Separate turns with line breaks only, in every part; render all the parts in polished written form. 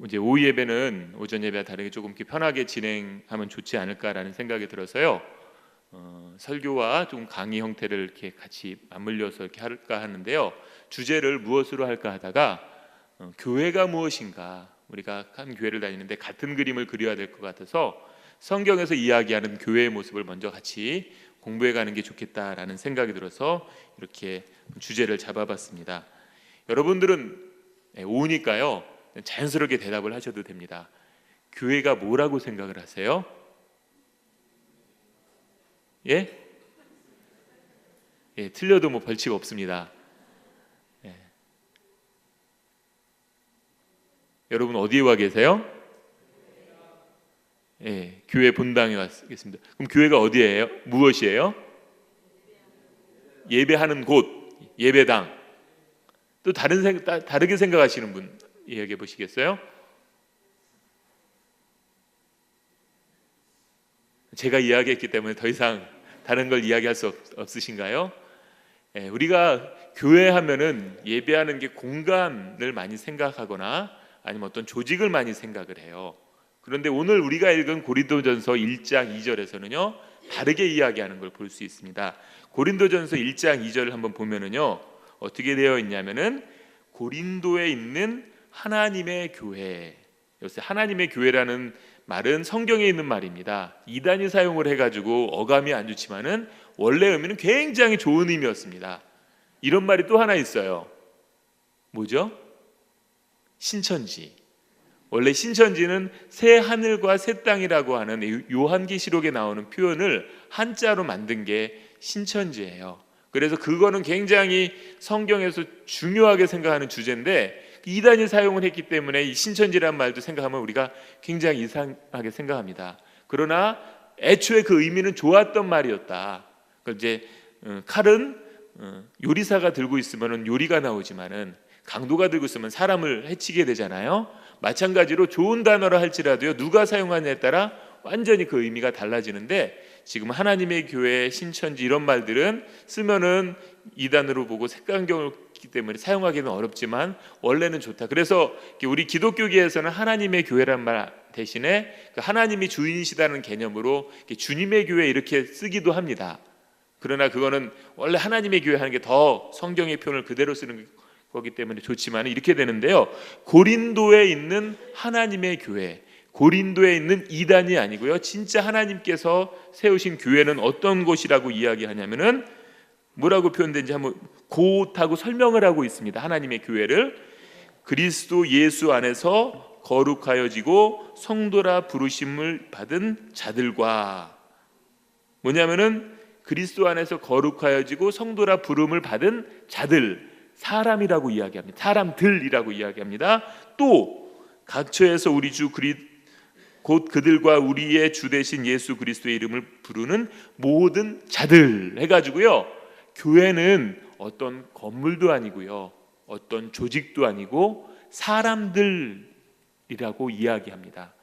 이제 오후 예배는 오전 예배와 다르게 조금 이렇게 편하게 진행하면 좋지 않을까라는 생각이 들어서요. 설교와 좀 강의 형태를 이렇게 같이 맞물려서 이렇게 할까 하는데요. 주제를 무엇으로 할까 하다가 교회가 무엇인가, 우리가 한 교회를 다니는데 같은 그림을 그려야 될 것 같아서 성경에서 이야기하는 교회의 모습을 먼저 같이 공부해 가는 게 좋겠다라는 생각이 들어서 이렇게 주제를 잡아봤습니다. 여러분들은 오니까요 자연스럽게 대답을 하셔도 됩니다. 교회가 뭐라고 생각을 하세요? 예? 예, 틀려도 뭐 벌칙 없습니다. 예. 여러분 어디에 와 계세요? 예, 교회 본당에 왔겠습니다. 그럼 교회가 어디예요? 무엇이에요? 예배하는 곳, 예배당. 또 다르게 생각하시는 분 이야기해 보시겠어요? 제가 이야기했기 때문에 더 이상 다른 걸 이야기할 수 없으신가요? 예, 우리가 교회 하면은 예배하는 게 공간을 많이 생각하거나 아니면 어떤 조직을 많이 생각을 해요. 그런데 오늘 우리가 읽은 고린도전서 1장 2절에서는요 다르게 이야기하는 걸 볼 수 있습니다. 고린도전서 1장 2절을 한번 보면은요 어떻게 되어 있냐면은 고린도에 있는 하나님의 교회, 요새 하나님의 교회라는 말은 성경에 있는 말입니다. 이단이 사용을 해가지고 어감이 안 좋지만은 원래 의미는 굉장히 좋은 의미였습니다. 이런 말이 또 하나 있어요. 뭐죠? 신천지. 원래 신천지는 새 하늘과 새 땅이라고 하는 요한계시록에 나오는 표현을 한자로 만든 게 신천지예요. 그래서 그거는 굉장히 성경에서 중요하게 생각하는 주제인데 이단이 사용을 했기 때문에 이 신천지라는 말도 생각하면 우리가 굉장히 이상하게 생각합니다. 그러나 애초에 그 의미는 좋았던 말이었다. 이제 칼은 요리사가 들고 있으면 요리가 나오지만은 강도가 들고 있으면 사람을 해치게 되잖아요. 마찬가지로 좋은 단어라 할지라도요 누가 사용하냐에 따라 완전히 그 의미가 달라지는데 지금 하나님의 교회, 신천지 이런 말들은 쓰면은 이단으로 보고 색감경을 있기 때문에 사용하기는 어렵지만 원래는 좋다. 그래서 우리 기독교계에서는 하나님의 교회란 말 대신에 하나님이 주인이시다는 개념으로 주님의 교회 이렇게 쓰기도 합니다. 그러나 그거는 원래 하나님의 교회 하는 게 더 성경의 표현을 그대로 쓰는 거기 때문에 좋지만 이렇게 되는데요. 고린도에 있는 하나님의 교회, 고린도에 있는 이단이 아니고요. 진짜 하나님께서 세우신 교회는 어떤 곳이라고 이야기하냐면은 뭐라고 표현된지 한번 곧하고 설명을 하고 있습니다. 하나님의 교회를 그리스도 예수 안에서 거룩하여지고 성도라 부르심을 받은 자들과, 뭐냐면은 그리스도 안에서 거룩하여지고 성도라 부름을 받은 자들, 사람이라고 이야기합니다. 사람들이라고 이야기합니다. 또 각처에서 우리 주 곧 그들과 우리의 주 되신 예수 그리스도의 이름을 부르는 모든 자들 해가지고요, 교회는 어떤 건물도 아니고요, 어떤 조직도 아니고 사람들이라고 이야기합니다.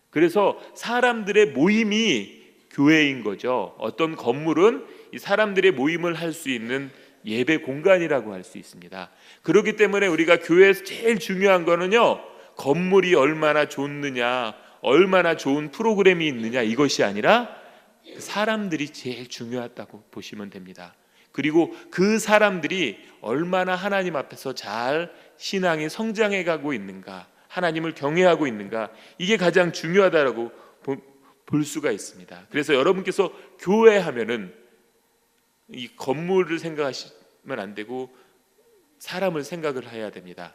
그래서 사람들의 모임이 교회인 거죠. 어떤 건물은 이 사람들의 모임을 할 수 있는 예배 공간이라고 할 수 있습니다. 그렇기 때문에 우리가 교회에서 제일 중요한 거는요, 건물이 얼마나 좋느냐, 얼마나 좋은 프로그램이 있느냐 이것이 아니라 사람들이 제일 중요하다고 보시면 됩니다. 그리고 그 사람들이 얼마나 하나님 앞에서 잘 신앙이 성장해 가고 있는가, 하나님을 경외하고 있는가, 이게 가장 중요하다라고 볼 수가 있습니다. 그래서 여러분께서 교회 하면은 이 건물을 생각하시면 안 되고 사람을 생각을 해야 됩니다.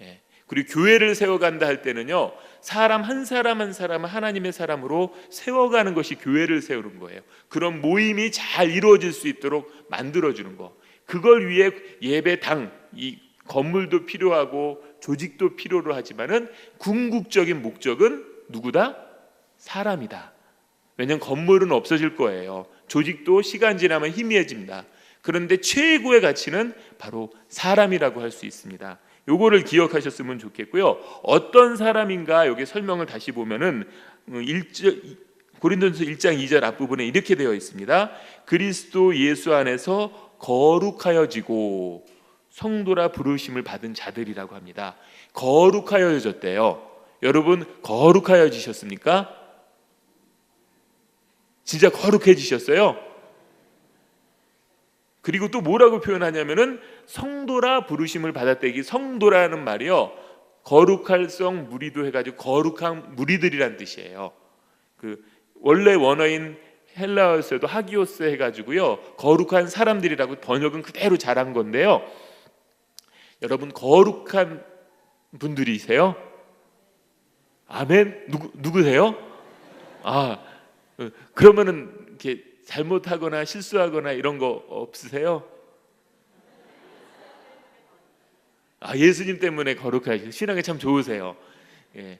예. 그리고 교회를 세워간다 할 때는요, 사람 한 사람 한 사람을 하나님의 사람으로 세워가는 것이 교회를 세우는 거예요. 그런 모임이 잘 이루어질 수 있도록 만들어주는 거. 그걸 위해 예배당, 이 건물도 필요하고 조직도 필요로 하지만은 궁극적인 목적은 누구다? 사람이다. 왜냐하면 건물은 없어질 거예요. 조직도 시간 지나면 희미해집니다. 그런데 최고의 가치는 바로 사람이라고 할 수 있습니다. 요거를 기억하셨으면 좋겠고요. 어떤 사람인가 여기 설명을 다시 보면은 고린도전서 1장 2절 앞부분에 이렇게 되어 있습니다. 그리스도 예수 안에서 거룩하여지고 성도라 부르심을 받은 자들이라고 합니다. 거룩하여졌대요. 여러분, 거룩하여지셨습니까? 진짜 거룩해지셨어요? 그리고 또 뭐라고 표현하냐면은 성도라 부르심을 받았대. 이 성도라는 말이요, 거룩할 성 무리도 해가지고 거룩한 무리들이란 뜻이에요. 그 원래 원어인 헬라어에서도 하기오스 해가지고요, 거룩한 사람들이라고 번역은 그대로 잘한 건데요. 여러분, 거룩한 분들이세요? 아멘? 누구세요? 그러면은 이렇게 잘못하거나 실수하거나 이런 거 없으세요? 예수님 때문에 거룩하시고 신앙이 참 좋으세요. 예.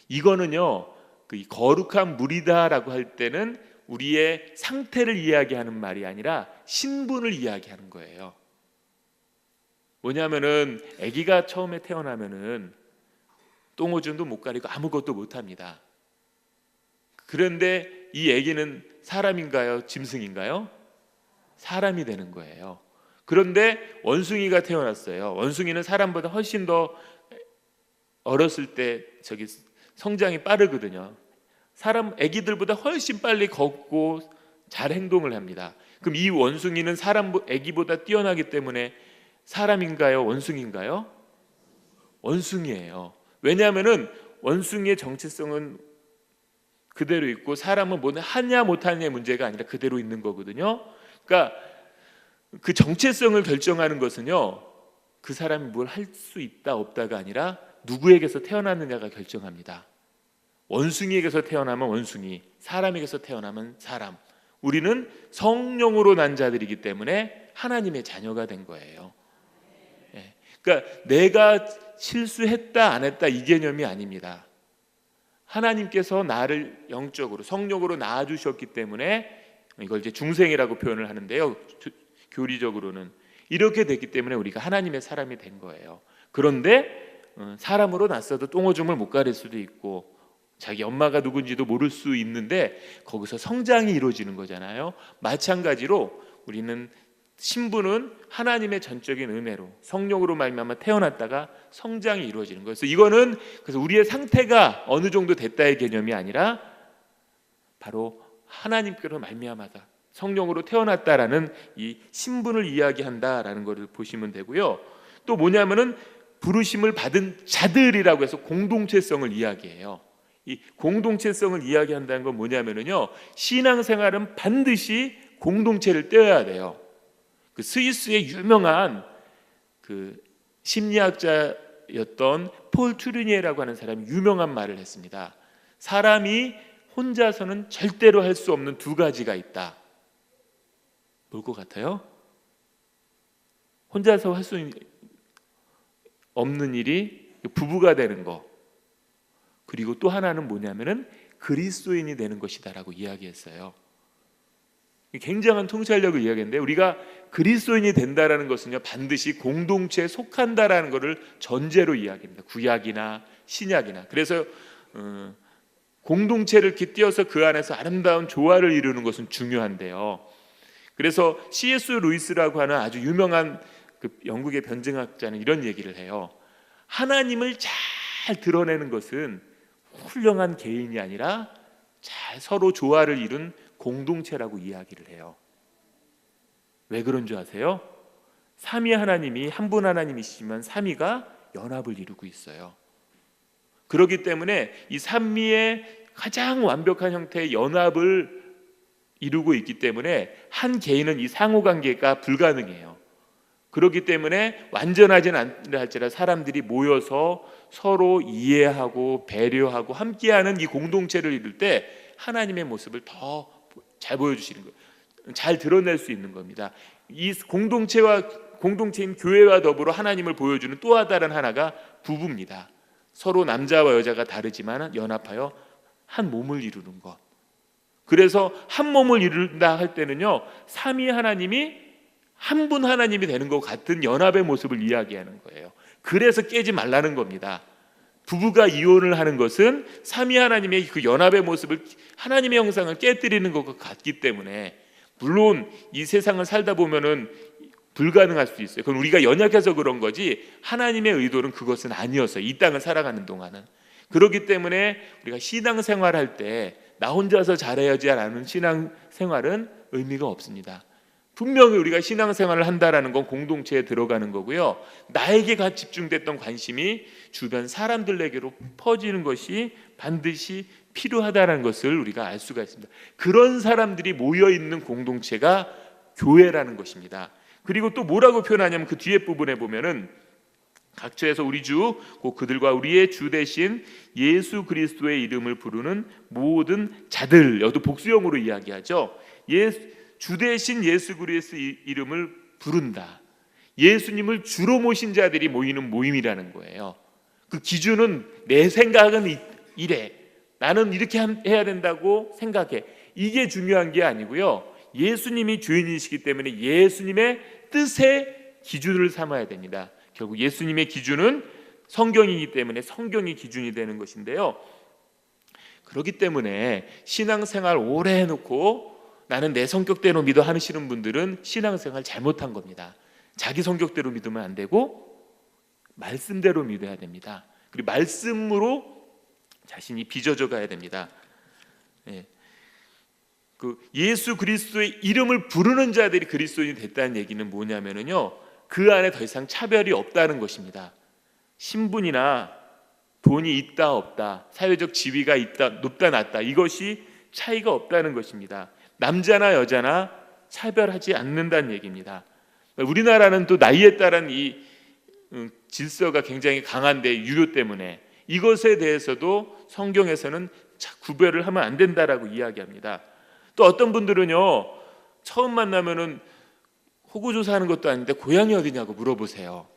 이거는요, 그 거룩한 무리다라고 할 때는 우리의 상태를 이야기하는 말이 아니라 신분을 이야기하는 거예요. 뭐냐면은 아기가 처음에 태어나면은 똥오줌도 못 가리고 아무것도 못 합니다. 그런데 이 아기는 사람인가요? 짐승인가요? 사람이 되는 거예요. 그런데 원숭이가 태어났어요. 원숭이는 사람보다 훨씬 더 어렸을 때 성장이 빠르거든요. 사람 아기들보다 훨씬 빨리 걷고 잘 행동을 합니다. 그럼 이 원숭이는 사람 아기보다 뛰어나기 때문에 사람인가요? 원숭이인가요? 원숭이에요. 왜냐하면은 원숭이의 정체성은 그대로 있고 사람은 뭐 하냐 못하냐의 문제가 아니라 그대로 있는 거거든요. 그러니까 그 정체성을 결정하는 것은요, 그 사람이 뭘 할 수 있다 없다가 아니라 누구에게서 태어났느냐가 결정합니다. 원숭이에게서 태어나면 원숭이, 사람에게서 태어나면 사람. 우리는 성령으로 난 자들이기 때문에 하나님의 자녀가 된 거예요. 그러니까 내가 실수했다 안 했다 이 개념이 아닙니다. 하나님께서 나를 영적으로 성령으로 낳아주셨기 때문에, 이걸 이제 중생이라고 표현을 하는데요, 교리적으로는 이렇게 됐기 때문에 우리가 하나님의 사람이 된 거예요. 그런데 사람으로 났어도 똥오줌을 못 가릴 수도 있고 자기 엄마가 누군지도 모를 수 있는데 거기서 성장이 이루어지는 거잖아요. 마찬가지로 우리는 신분은 하나님의 전적인 은혜로 성령으로 말미암아 태어났다가 성장이 이루어지는 거예요. 그래서 이거는 그래서 우리의 상태가 어느 정도 됐다의 개념이 아니라 바로 하나님께로 말미암아다 성령으로 태어났다라는 이 신분을 이야기한다라는 것을 보시면 되고요. 또 뭐냐면은 부르심을 받은 자들이라고 해서 공동체성을 이야기해요. 이 공동체성을 이야기한다는 건 뭐냐면은요, 신앙생활은 반드시 공동체를 떼어야 돼요. 그 스위스의 유명한 그 심리학자였던 폴 튜르니에라고 하는 사람이 유명한 말을 했습니다. 사람이 혼자서는 절대로 할 수 없는 두 가지가 있다. 뭘 것 같아요? 혼자서 할 수 없는 일이 부부가 되는 거, 그리고 또 하나는 뭐냐면은 그리스도인이 되는 것이다라고 이야기했어요. 굉장한 통찰력을 이야기했는데, 우리가 그리스도인이 된다라는 것은요, 반드시 공동체에 속한다라는 것을 전제로 이야기합니다. 구약이나 신약이나. 그래서 공동체를 깃띄어서 그 안에서 아름다운 조화를 이루는 것은 중요한데요. 그래서 C.S. 루이스라고 하는 아주 유명한 그 영국의 변증학자는 이런 얘기를 해요. 하나님을 잘 드러내는 것은 훌륭한 개인이 아니라 잘 서로 조화를 이룬 공동체라고 이야기를 해요. 왜 그런 줄 아세요? 삼위 하나님이 한 분 하나님이시지만 삼위가 연합을 이루고 있어요. 그렇기 때문에 이 삼위의 가장 완벽한 형태의 연합을 이루고 있기 때문에 한 개인은 이 상호관계가 불가능해요. 그렇기 때문에 완전하진 않다 할지라도 사람들이 모여서 서로 이해하고 배려하고 함께하는 이 공동체를 이룰 때 하나님의 모습을 더 잘 보여주시는 거예요. 잘 드러낼 수 있는 겁니다. 이 공동체인 교회와 더불어 하나님을 보여주는 또 다른 하나가 부부입니다. 서로 남자와 여자가 다르지만 연합하여 한 몸을 이루는 것. 그래서 한 몸을 이룬다 할 때는요, 삼위 하나님이 한 분 하나님이 되는 것 같은 연합의 모습을 이야기하는 거예요. 그래서 깨지 말라는 겁니다. 부부가 이혼을 하는 것은 삼위 하나님의 그 연합의 모습을, 하나님의 형상을 깨뜨리는 것과 같기 때문에, 물론 이 세상을 살다 보면은 불가능할 수도 있어요. 그건 우리가 연약해서 그런 거지 하나님의 의도는 그것은 아니었어요. 이 땅을 살아가는 동안은. 그렇기 때문에 우리가 신앙생활할 때 나 혼자서 잘해야지라는 신앙생활은 의미가 없습니다. 분명히 우리가 신앙생활을 한다라는 건 공동체에 들어가는 거고요. 나에게 집중됐던 관심이 주변 사람들에게로 퍼지는 것이 반드시 필요하다는 것을 우리가 알 수가 있습니다. 그런 사람들이 모여있는 공동체가 교회라는 것입니다. 그리고 또 뭐라고 표현하냐면 그 뒤에 부분에 보면은 각처에서 우리 주 곧 그들과 우리의 주 대신 예수 그리스도의 이름을 부르는 모든 자들, 여기도 복수형으로 이야기하죠. 주 대신 예수 그리스도의 이름을 부른다. 예수님을 주로 모신 자들이 모이는 모임이라는 거예요. 그 기준은 내 생각은 이래, 나는 이렇게 해야 된다고 생각해, 이게 중요한 게 아니고요. 예수님이 주인이시기 때문에 예수님의 뜻의 기준을 삼아야 됩니다. 결국 예수님의 기준은 성경이기 때문에 성경이 기준이 되는 것인데요. 그렇기 때문에 신앙생활 오래 해놓고 나는 내 성격대로 믿어 하시는 분들은 신앙생활 잘못한 겁니다. 자기 성격대로 믿으면 안 되고 말씀대로 믿어야 됩니다. 그리고 말씀으로 자신이 빚어져 가야 됩니다. 그 예수 그리스도의 이름을 부르는 자들이 그리스도인이 됐다는 얘기는 뭐냐면요, 그 안에 더 이상 차별이 없다는 것입니다. 신분이나 돈이 있다 없다, 사회적 지위가 있다 높다 낮다, 이것이 차이가 없다는 것입니다. 남자나 여자나 차별하지 않는다는 얘기입니다. 우리나라는 또 나이에 따른 이 질서가 굉장히 강한데, 유교 때문에 이것에 대해서도 성경에서는 구별을 하면 안 된다라고 이야기합니다. 또 어떤 분들은요, 처음 만나면은 호구조사하는 것도 아닌데 고향이 어디냐고 물어보세요.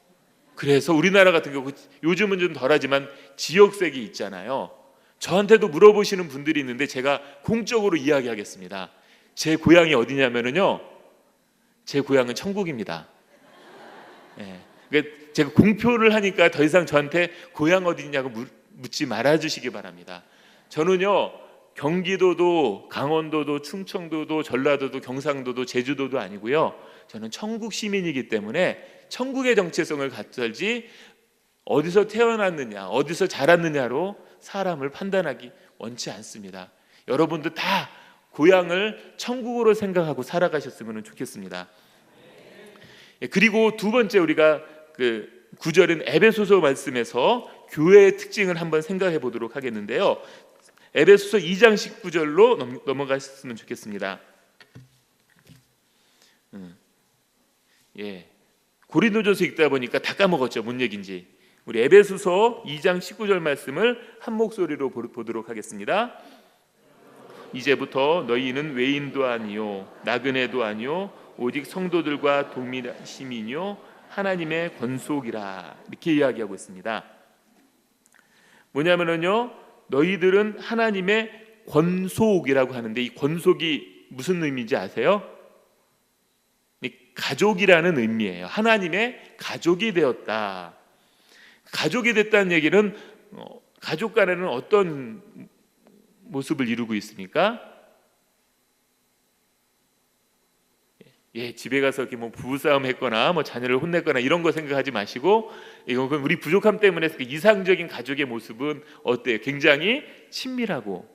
그래서 우리나라 같은 경우 요즘은 좀 덜하지만 지역색이 있잖아요. 저한테도 물어보시는 분들이 있는데 제가 공적으로 이야기하겠습니다. 제 고향이 어디냐면요, 제 고향은 천국입니다. 그러니까 제가 공표를 하니까 더 이상 저한테 고향 어디냐고 묻지 말아주시기 바랍니다. 저는요, 경기도도 강원도도 충청도도 전라도도 경상도도 제주도도 아니고요, 저는 천국 시민이기 때문에 천국의 정체성을 갖지 어디서 태어났느냐 어디서 자랐느냐로 사람을 판단하기 원치 않습니다. 여러분도 다 고향을 천국으로 생각하고 살아가셨으면 좋겠습니다. 그리고 두 번째, 우리가 그 9절인 에베소서 말씀에서 교회의 특징을 한번 생각해 보도록 하겠는데요. 에베소서 2장 19절로 넘어갔으면 좋겠습니다. 고린도전서 읽다 보니까 다 까먹었죠, 뭔 얘기인지. 우리 에베소서 2장 19절 말씀을 한 목소리로 보도록 하겠습니다. 이제부터 너희는 외인도 아니요 나그네도 아니요 오직 성도들과 동일하심이뇨 하나님의 권속이라, 이렇게 이야기하고 있습니다. 뭐냐면요, 너희들은 하나님의 권속이라고 하는데, 이 권속이 무슨 의미인지 아세요? 가족이라는 의미예요. 하나님의 가족이 되었다. 가족이 됐다는 얘기는 가족 간에는 어떤 모습을 이루고 있습니까? 집에 가서 이렇게 뭐 부부싸움 했거나 뭐 자녀를 혼냈거나 이런 거 생각하지 마시고, 이건 우리 부족함 때문에 그 이상적인 가족의 모습은 어때요? 굉장히 친밀하고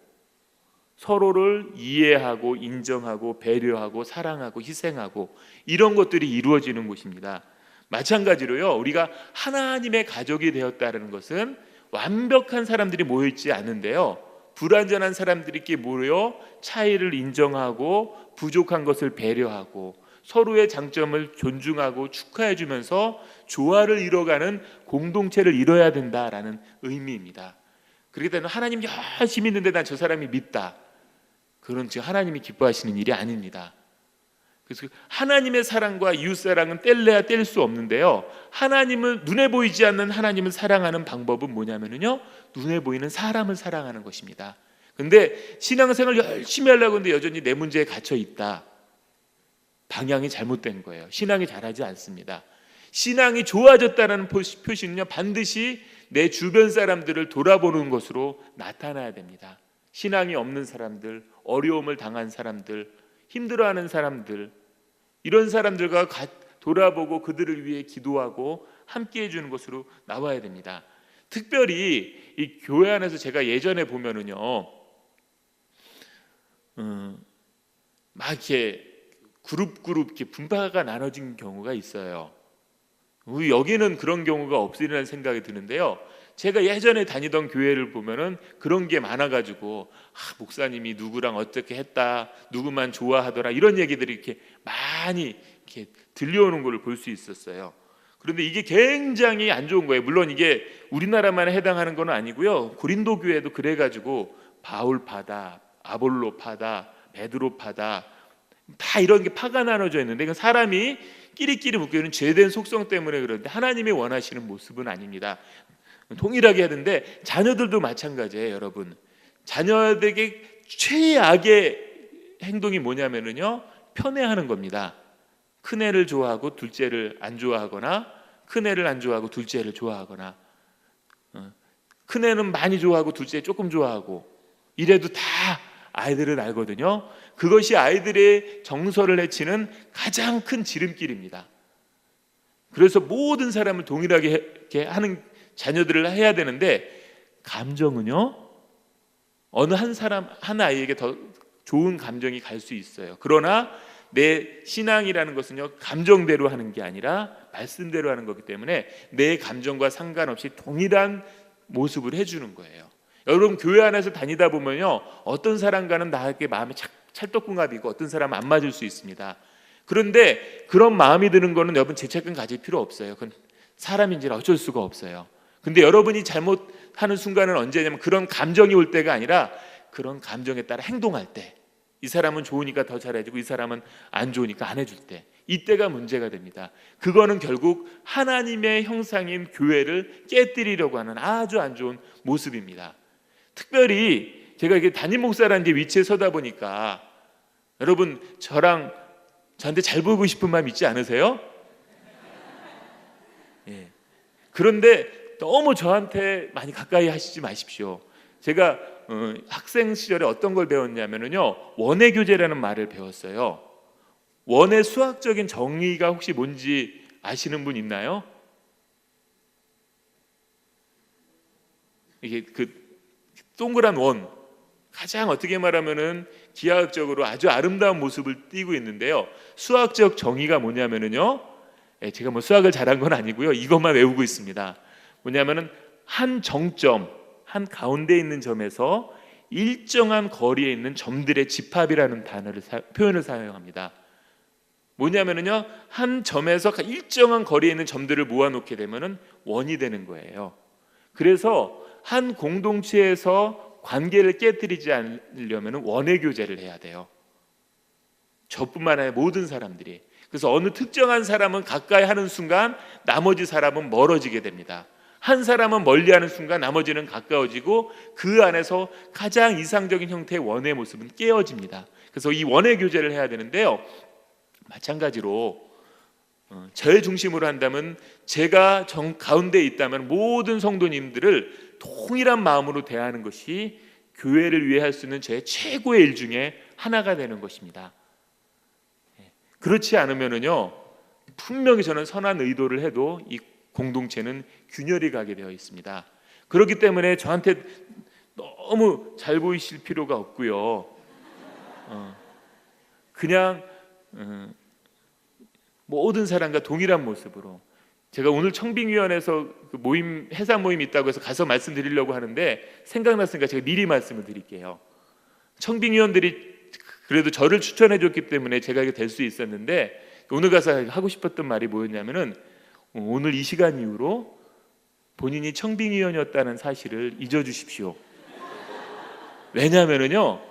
서로를 이해하고 인정하고 배려하고 사랑하고 희생하고 이런 것들이 이루어지는 곳입니다. 마찬가지로요, 우리가 하나님의 가족이 되었다는 것은 완벽한 사람들이 모여있지 않은데요, 불완전한 사람들이 모여 차이를 인정하고 부족한 것을 배려하고 서로의 장점을 존중하고 축하해주면서 조화를 이뤄가는 공동체를 이뤄야 된다라는 의미입니다. 그렇게 되면 하나님 열심히 있는데 난 저 사람이 밉다, 그건 지금 하나님이 기뻐하시는 일이 아닙니다. 그래서 하나님의 사랑과 이웃사랑은 뗄래야 뗄 수 없는데요, 하나님은 눈에 보이지 않는 하나님을 사랑하는 방법은 뭐냐면요, 눈에 보이는 사람을 사랑하는 것입니다. 근데 신앙생활 열심히 하려고 하는데 여전히 내 문제에 갇혀 있다, 방향이 잘못된 거예요. 신앙이 잘하지 않습니다. 신앙이 좋아졌다는 표시는요, 반드시 내 주변 사람들을 돌아보는 것으로 나타나야 됩니다. 신앙이 없는 사람들, 어려움을 당한 사람들, 힘들어하는 사람들, 이런 사람들과 돌아보고 그들을 위해 기도하고 함께 해주는 것으로 나와야 됩니다. 특별히 이 교회 안에서 제가 예전에 보면은요, 막 이렇게 그룹 이렇게 분파가 나눠진 경우가 있어요. 우리 여기는 그런 경우가 없으리라는 생각이 드는데요. 제가 예전에 다니던 교회를 보면은 그런 게 많아가지고 목사님이 누구랑 어떻게 했다, 누구만 좋아하더라 이런 얘기들이 이렇게 많이 이렇게 들려오는 걸 볼 수 있었어요. 그런데 이게 굉장히 안 좋은 거예요. 물론 이게 우리나라만에 해당하는 건 아니고요. 고린도 교회도 그래가지고 바울파다, 아볼로파다, 베드로파다 다 이런 게 파가 나눠져 있는데 이건 사람이 끼리끼리 묶여있는 죄된 속성 때문에 그런데 하나님이 원하시는 모습은 아닙니다. 동일하게 해야 되는데 자녀들도 마찬가지예요. 여러분, 자녀에게 최악의 행동이 뭐냐면요, 편애하는 겁니다. 큰애를 좋아하고 둘째를 안 좋아하거나, 큰애를 안 좋아하고 둘째를 좋아하거나, 큰애는 많이 좋아하고 둘째 조금 좋아하고, 이래도 다 아이들은 알거든요. 그것이 아이들의 정서를 해치는 가장 큰 지름길입니다. 그래서 모든 사람을 동일하게 하는 자녀들을 해야 되는데, 감정은요, 어느 한 사람 한 아이에게 더 좋은 감정이 갈 수 있어요. 그러나 내 신앙이라는 것은요, 감정대로 하는 게 아니라 말씀대로 하는 거기 때문에 내 감정과 상관없이 동일한 모습을 해주는 거예요. 여러분, 교회 안에서 다니다 보면요, 어떤 사람과는 나에게 마음이 찰떡궁합이고 어떤 사람은 안 맞을 수 있습니다. 그런데 그런 마음이 드는 거는 여러분 죄책감 가질 필요 없어요. 그건 사람인지라 어쩔 수가 없어요. 근데 여러분이 잘못하는 순간은 언제냐면 그런 감정이 올 때가 아니라 그런 감정에 따라 행동할 때, 이 사람은 좋으니까 더 잘해주고 이 사람은 안 좋으니까 안 해줄 때, 이때가 문제가 됩니다. 그거는 결국 하나님의 형상인 교회를 깨뜨리려고 하는 아주 안 좋은 모습입니다. 특별히 제가 이게 담임 목사라는 위치에 서다 보니까 여러분, 저한테 잘 보이고 싶은 마음 있지 않으세요? 예. 그런데 너무 저한테 많이 가까이 하시지 마십시오. 제가 학생 시절에 어떤 걸 배웠냐면요, 원의 교제라는 말을 배웠어요. 원의 수학적인 정의가 혹시 뭔지 아시는 분 있나요? 이게 그 동그란 원, 가장 어떻게 말하면은 기하학적으로 아주 아름다운 모습을 띠고 있는데요. 수학적 정의가 뭐냐면은요, 제가 뭐 수학을 잘한 건 아니고요, 이것만 외우고 있습니다. 뭐냐면은 한 정점, 한 가운데 있는 점에서 일정한 거리에 있는 점들의 집합이라는 표현을 사용합니다. 뭐냐면은요, 한 점에서 일정한 거리에 있는 점들을 모아놓게 되면은 원이 되는 거예요. 그래서 한 공동체에서 관계를 깨뜨리지 않으려면 원의 교제를 해야 돼요. 저뿐만 아니라 모든 사람들이. 그래서 어느 특정한 사람은 가까이 하는 순간 나머지 사람은 멀어지게 됩니다. 한 사람은 멀리하는 순간 나머지는 가까워지고 그 안에서 가장 이상적인 형태의 원의 모습은 깨어집니다. 그래서 이 원의 교제를 해야 되는데요, 마찬가지로 제 중심으로 한다면, 제가 가운데에 있다면 모든 성도님들을 동일한 마음으로 대하는 것이 교회를 위해 할 수 있는 제 최고의 일 중에 하나가 되는 것입니다. 그렇지 않으면요, 분명히 저는 선한 의도를 해도 이 공동체는 균열이 가게 되어 있습니다. 그렇기 때문에 저한테 너무 잘 보이실 필요가 없고요, 그냥 모든 사람과 동일한 모습으로, 제가 오늘 청빙위원회에서 그 모임, 회사 모임이 있다고 해서 가서 말씀드리려고 하는데 생각났으니까 제가 미리 말씀을 드릴게요. 청빙위원들이 그래도 저를 추천해 줬기 때문에 제가 이게 될 수 있었는데, 오늘 가서 하고 싶었던 말이 뭐였냐면은, 오늘 이 시간 이후로 본인이 청빙위원이었다는 사실을 잊어주십시오. 왜냐하면요,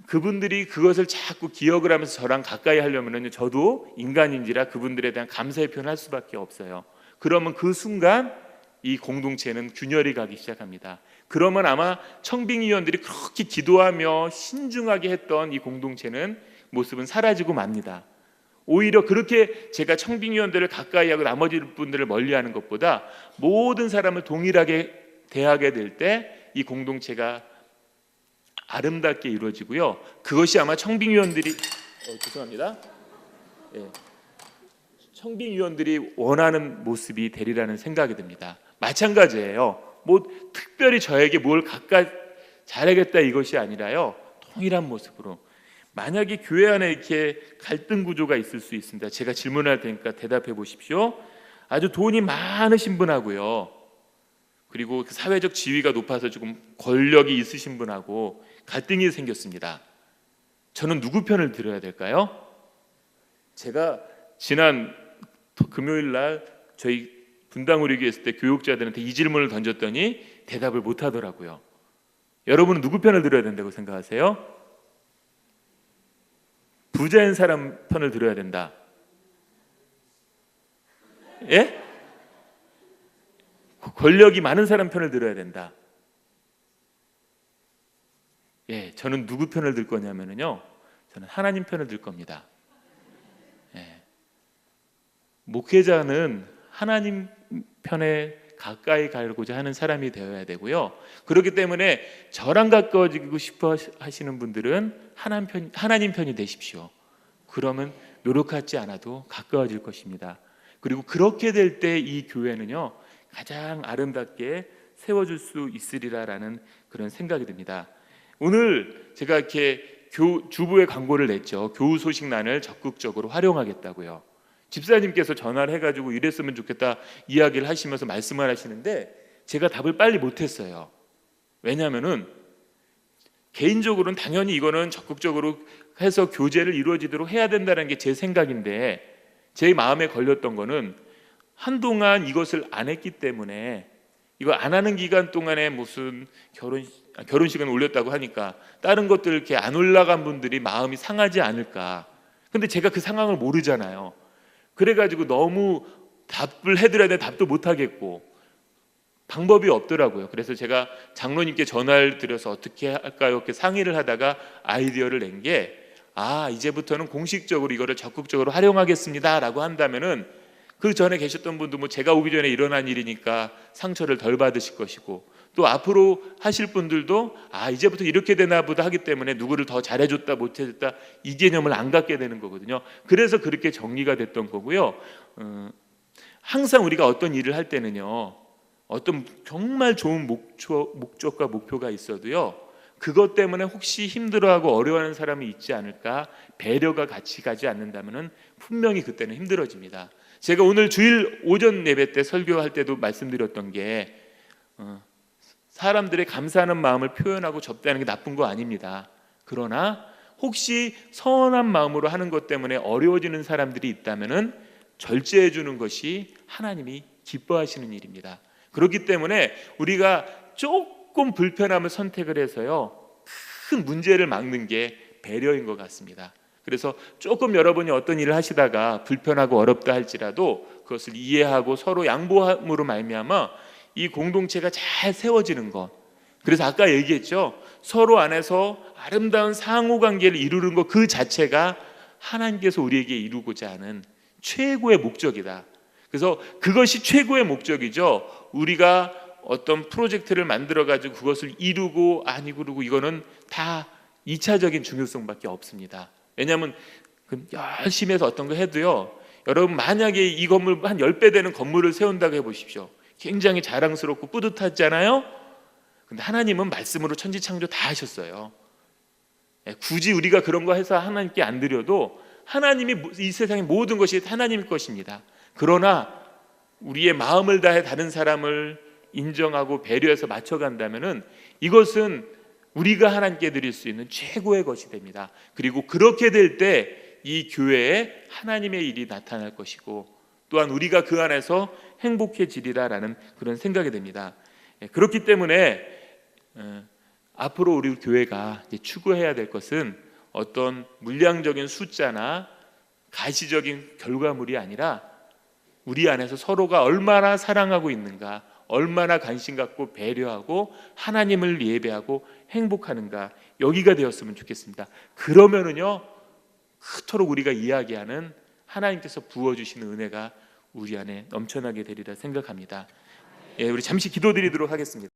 그분들이 그것을 자꾸 기억을 하면서 저랑 가까이 하려면요, 저도 인간인지라 그분들에 대한 감사의 표현을 할 수밖에 없어요. 그러면 그 순간 이 공동체는 균열이 가기 시작합니다. 그러면 아마 청빙위원들이 그렇게 기도하며 신중하게 했던 이 공동체는 모습은 사라지고 맙니다. 오히려 그렇게 제가 청빙위원들을 가까이 하고 나머지 분들을 멀리하는 것보다 모든 사람을 동일하게 대하게 될 때 이 공동체가 아름답게 이루어지고요, 그것이 아마 청빙위원들이 죄송합니다. 청빙위원들이 원하는 모습이 되리라는 생각이 듭니다. 마찬가지예요. 뭐 특별히 저에게 뭘 갖다 잘하겠다 이것이 아니라요, 동일한 모습으로. 만약에 교회 안에 이렇게 갈등 구조가 있을 수 있습니다. 제가 질문할 테니까 대답해 보십시오. 아주 돈이 많으신 분하고요, 그리고 그 사회적 지위가 높아서 조금 권력이 있으신 분하고 갈등이 생겼습니다. 저는 누구 편을 들어야 될까요? 제가 지난 금요일 날 저희 분당 우리 교회 있을 때 교육자들한테 이 질문을 던졌더니 대답을 못 하더라고요. 여러분은 누구 편을 들어야 된다고 생각하세요? 부자인 사람 편을 들어야 된다. 예? 권력이 많은 사람 편을 들어야 된다. 예, 저는 누구 편을 들 거냐면요, 저는 하나님 편을 들 겁니다. 예. 목회자는 하나님 편에 가까이 가고자 하는 사람이 되어야 되고요. 그렇기 때문에 저랑 가까워지고 싶어 하시는 분들은 하나님 편이 되십시오. 그러면 노력하지 않아도 가까워질 것입니다. 그리고 그렇게 될 때 이 교회는요, 가장 아름답게 세워줄 수 있으리라라는 그런 생각이 듭니다. 오늘 제가 이렇게 주부의 광고를 냈죠. 교우 소식란을 적극적으로 활용하겠다고요. 집사님께서 전화를 해가지고 이랬으면 좋겠다 이야기를 하시면서 말씀을 하시는데 제가 답을 빨리 못했어요. 왜냐하면은 개인적으로는 당연히 이거는 적극적으로 해서 교제를 이루어지도록 해야 된다는 게 제 생각인데, 제 마음에 걸렸던 거는 한동안 이것을 안 했기 때문에, 이거 안 하는 기간 동안에 무슨 결혼식은 올렸다고 하니까 다른 것들 이렇게 안 올라간 분들이 마음이 상하지 않을까. 근데 제가 그 상황을 모르잖아요. 그래가지고 너무 답을 해드려야 돼 답도 못 하겠고 방법이 없더라고요. 그래서 제가 장로님께 전화를 드려서 어떻게 할까요? 이렇게 상의를 하다가 아이디어를 낸 게, 이제부터는 공식적으로 이거를 적극적으로 활용하겠습니다 라고 한다면은 그 전에 계셨던 분도 뭐 제가 오기 전에 일어난 일이니까 상처를 덜 받으실 것이고, 또 앞으로 하실 분들도 이제부터 이렇게 되나 보다 하기 때문에 누구를 더 잘해줬다 못해줬다 이 개념을 안 갖게 되는 거거든요. 그래서 그렇게 정리가 됐던 거고요. 항상 우리가 어떤 일을 할 때는요, 어떤 정말 좋은 목적과 목표가 있어도요, 그것 때문에 혹시 힘들어하고 어려워하는 사람이 있지 않을까, 배려가 같이 가지 않는다면 분명히 그때는 힘들어집니다. 제가 오늘 주일 오전 예배 때 설교할 때도 말씀드렸던 게, 사람들의 감사하는 마음을 표현하고 접대하는 게 나쁜 거 아닙니다. 그러나 혹시 선한 마음으로 하는 것 때문에 어려워지는 사람들이 있다면 절제해 주는 것이 하나님이 기뻐하시는 일입니다. 그렇기 때문에 우리가 조금 불편함을 선택을 해서요, 큰 문제를 막는 게 배려인 것 같습니다. 그래서 조금 여러분이 어떤 일을 하시다가 불편하고 어렵다 할지라도 그것을 이해하고 서로 양보함으로 말미암아 이 공동체가 잘 세워지는 것. 그래서 아까 얘기했죠, 서로 안에서 아름다운 상호관계를 이루는 것 그 자체가 하나님께서 우리에게 이루고자 하는 최고의 목적이다. 그래서 그것이 최고의 목적이죠. 우리가 어떤 프로젝트를 만들어 가지고 그것을 이루고 안 이루고 이거는 다 2차적인 중요성밖에 없습니다. 왜냐하면 열심히 해서 어떤 거 해도요, 여러분 만약에 이 건물 한 10배 되는 건물을 세운다고 해보십시오. 굉장히 자랑스럽고 뿌듯하잖아요. 근데 하나님은 말씀으로 천지창조 다 하셨어요. 굳이 우리가 그런 거 해서 하나님께 안 드려도 하나님이 이 세상의 모든 것이 하나님 것입니다. 그러나 우리의 마음을 다해 다른 사람을 인정하고 배려해서 맞춰간다면은 이것은 우리가 하나님께 드릴 수 있는 최고의 것이 됩니다. 그리고 그렇게 될 때 이 교회에 하나님의 일이 나타날 것이고, 또한 우리가 그 안에서 행복해지리라라는 그런 생각이 됩니다. 그렇기 때문에 앞으로 우리 교회가 추구해야 될 것은 어떤 물량적인 숫자나 가시적인 결과물이 아니라 우리 안에서 서로가 얼마나 사랑하고 있는가, 얼마나 관심 갖고 배려하고 하나님을 예배하고 행복하는가, 여기가 되었으면 좋겠습니다. 그러면은요, 그토록 우리가 이야기하는 하나님께서 부어주시는 은혜가 우리 안에 넘쳐나게 되리라 생각합니다. 우리 잠시 기도드리도록 하겠습니다.